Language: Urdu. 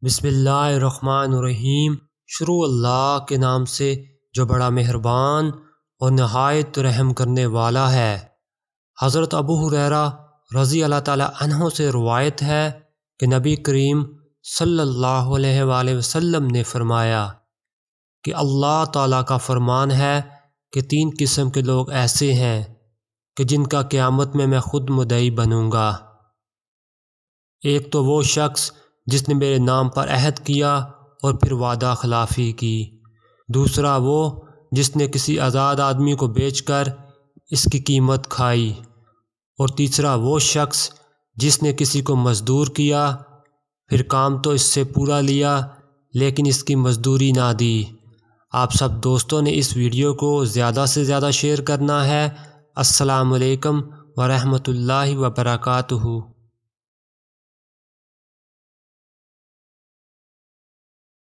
بسم اللہ الرحمن الرحیم۔ شروع اللہ کے نام سے جو بڑا مہربان اور نہایت رحم کرنے والا ہے۔ حضرت ابو ہریرہ رضی اللہ تعالی عنہ سے روایت ہے کہ نبی کریم صلی اللہ علیہ وآلہ وسلم نے فرمایا کہ اللہ تعالیٰ کا فرمان ہے کہ 3 قسم کے لوگ ایسے ہیں کہ جن کا قیامت میں خود مدعی بنوں گا۔ ایک تو وہ شخص جس نے میرے نام پر عہد کیا اور پھر وعدہ خلافی کی۔ دوسرا وہ جس نے کسی آزاد آدمی کو بیچ کر اس کی قیمت کھائی۔ اور تیسرا وہ شخص جس نے کسی کو مزدور کیا، پھر کام تو اس سے پورا لیا لیکن اس کی مزدوری نہ دی۔ آپ سب دوستوں نے اس ویڈیو کو زیادہ سے زیادہ شیئر کرنا ہے۔ السلام علیکم ورحمۃ اللہ وبرکاتہ۔